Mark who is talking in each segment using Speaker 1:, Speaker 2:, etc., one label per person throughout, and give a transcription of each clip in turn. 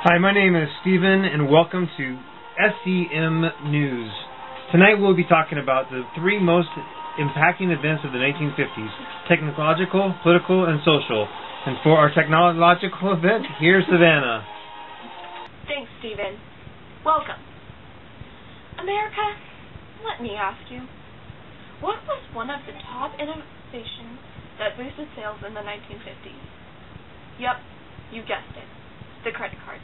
Speaker 1: Hi, my name is Stephen, and welcome to SEM News. Tonight we'll be talking about the three most impacting events of the 1950s, technological, political, and social. And for our technological event, here's Savannah.
Speaker 2: Thanks, Stephen. Welcome. America, let me ask you, what was one of the top innovations that boosted sales in the 1950s? Yep, you guessed it, the credit card.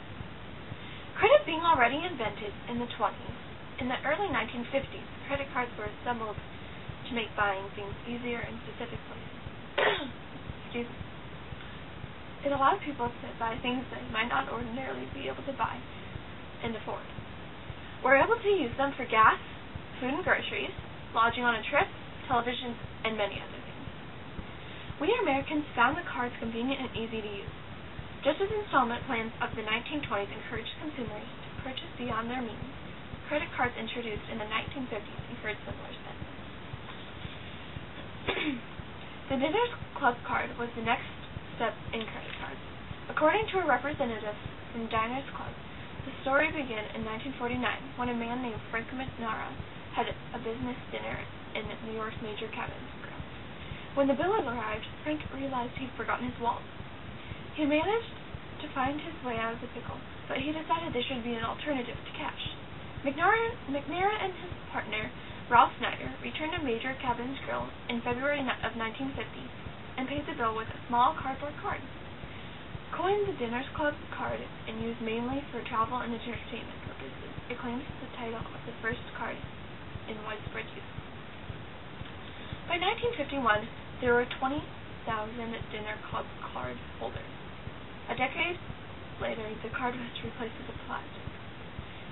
Speaker 2: Credit being already invented in the 20s, in the early 1950s, credit cards were assembled to make buying things easier in specific places. Excuse me. It allowed people to buy things they might not ordinarily be able to buy and afford. We're able to use them for gas, food and groceries, lodging on a trip, television, and many other things. We Americans found the cards convenient and easy to use. Just as installment plans of the 1920s encouraged consumers to purchase beyond their means, credit cards introduced in the 1950s encouraged similar spending. The Diners Club card was the next step in credit cards. According to a representative from Diners Club, the story began in 1949 when a man named Frank McNara had a business dinner in New York's major cabin grill. When the bill arrived, Frank realized he'd forgotten his wallet. He managed to find his way out of the pickle, but he decided there should be an alternative to cash. McNara and his partner, Ralph Snyder, returned to Major Cabin's Grill in February of 1950 and paid the bill with a small cardboard card. Coined the Diners Club card and used mainly for travel and entertainment purposes, it claims the title of the first card in widespread use. By 1951, there were 20,000 Dinner Club card holders. A decade later, the card was replaced with a plastic.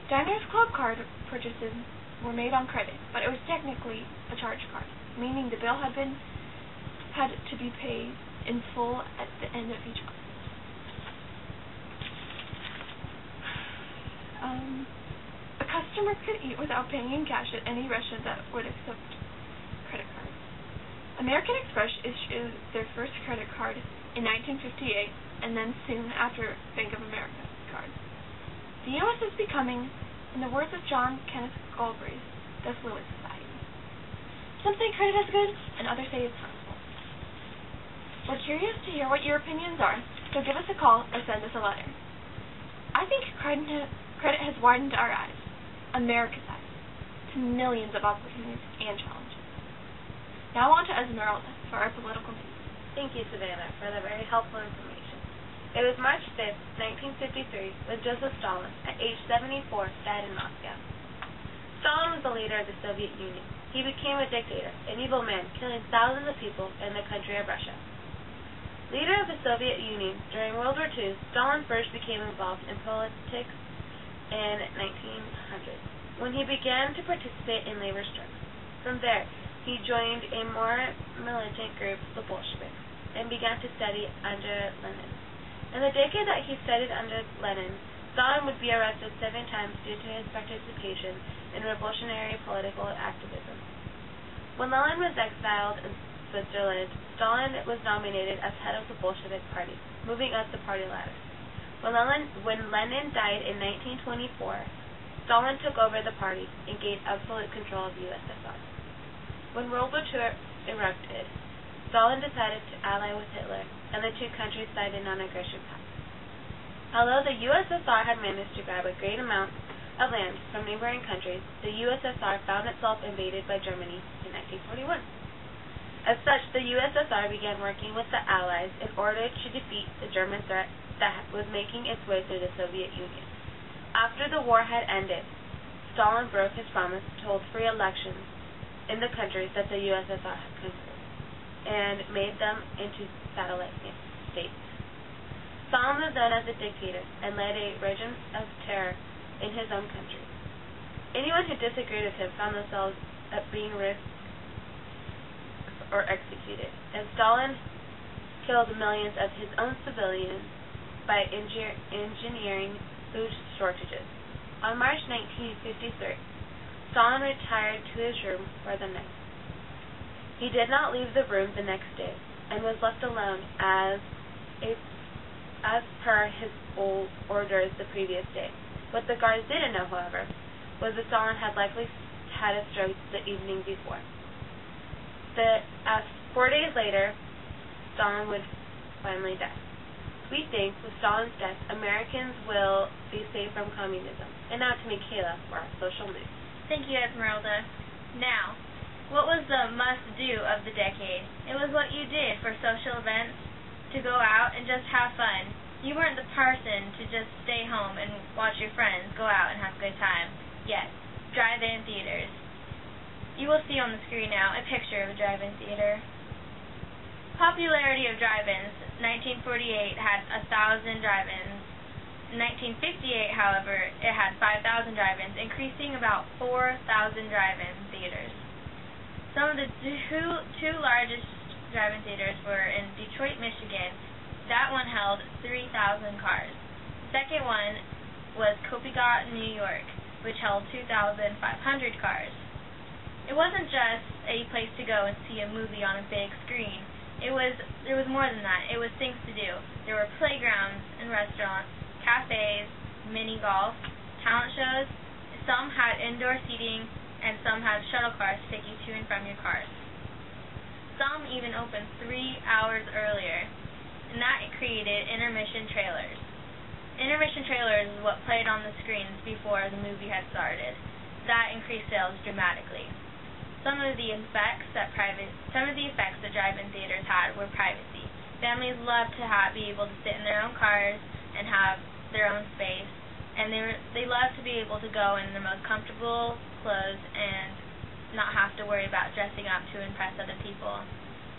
Speaker 2: Diners Club card purchases were made on credit, but it was technically a charge card, meaning the bill had to be paid in full at the end of each month. A customer could eat without paying in cash at any restaurant that would accept credit cards. American Express issued their first credit card in 1958, and then soon after Bank of America card. The U.S. is becoming, in the words of John Kenneth Galbraith, the fluid society. Some say credit is good, and others say it's harmful. We're curious to hear what your opinions are, so give us a call or send us a letter. I think credit has widened our eyes, America's eyes, to millions of opportunities and challenges. Now on to Esmeralda for our political news.
Speaker 3: Thank you, Savannah, for the very helpful information. It was March 5th, 1953, when Joseph Stalin, at age 74, died in Moscow. Stalin was the leader of the Soviet Union. He became a dictator, an evil man, killing thousands of people in the country of Russia. Leader of the Soviet Union, during World War II, Stalin first became involved in politics in 1900, when he began to participate in labor strikes. From there, he joined a more militant group, the Bolsheviks, and began to study under Lenin. In the decade that he studied under Lenin, Stalin would be arrested 7 times due to his participation in revolutionary political activism. When Lenin was exiled in Switzerland, Stalin was nominated as head of the Bolshevik Party, moving up the party ladder. When Lenin died in 1924, Stalin took over the party and gained absolute control of the USSR. When World War II erupted, Stalin decided to ally with Hitler, and the two countries signed a non-aggression pact. Although the USSR had managed to grab a great amount of land from neighboring countries, the USSR found itself invaded by Germany in 1941. As such, the USSR began working with the Allies in order to defeat the German threat that was making its way through the Soviet Union. After the war had ended, Stalin broke his promise to hold free elections in the countries that the USSR had conquered, and made them into satellite states. Stalin was known as a dictator and led a regime of terror in his own country. Anyone who disagreed with him found themselves being risked or executed, and Stalin killed millions of his own civilians by engineering food shortages. On March 1953, Stalin retired to his room for the night. He did not leave the room the next day, and was left alone as a as per his old orders the previous day. What the guards didn't know, however, was that Stalin had likely had a stroke the evening before. 4 days later, Stalin would finally die. We think with Stalin's death, Americans will be safe from communism. And now to Michaela for our social news.
Speaker 4: Thank you, Esmeralda. Now, what was the must-do of the decade? It was what you did for social events, to go out and just have fun. You weren't the person to just stay home and watch your friends go out and have a good time. Yes, drive-in theaters. You will see on the screen now a picture of a drive-in theater. Popularity of drive-ins. 1948 had 1,000 drive-ins. In 1958, however, it had 5,000 drive-ins, increasing about 4,000 drive-in theaters. Some of the two largest drive-in theaters were in Detroit, Michigan. That one held 3,000 cars. The second one was Copigot, New York, which held 2,500 cars. It wasn't just a place to go and see a movie on a big screen. There was more than that. It was things to do. There were playgrounds and restaurants, cafes, mini golf, talent shows. Some had indoor seating, and some had shuttle cars to take you to and from your cars. Some even opened 3 hours earlier, and that created intermission trailers. Intermission trailers is what played on the screens before the movie had started. That increased sales dramatically. Some of the effects that drive-in theaters had were privacy. Families loved to be able to sit in their own cars and have their own space, and they loved to be able to go in their most comfortable clothes and not have to worry about dressing up to impress other people.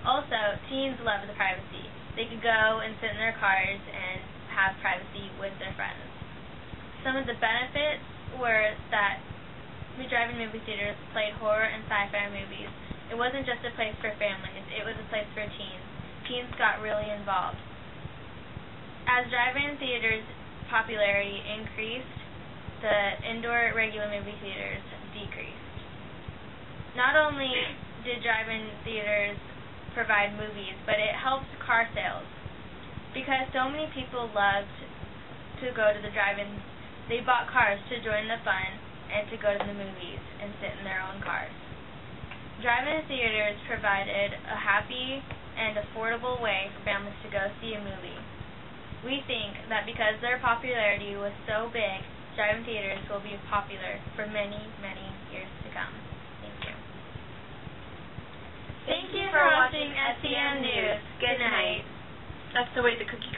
Speaker 4: Also, teens loved the privacy. They could go and sit in their cars and have privacy with their friends. Some of the benefits were that the drive-in movie theaters played horror and sci-fi movies. It wasn't just a place for families, it was a place for teens. Teens got really involved. As drive-in theaters' popularity increased, the indoor regular movie theaters decreased. Not only did drive-in theaters provide movies, but it helped car sales. Because so many people loved to go to the drive-in, they bought cars to join the fun and to go to the movies and sit in their own cars. Drive-in theaters provided a happy and affordable way for families to go see a movie. We think that because their popularity was so big, drive-in theaters will be popular for many, many years to come. Thank you.
Speaker 3: Thank you for watching SCM News. Good night. That's the way the cookie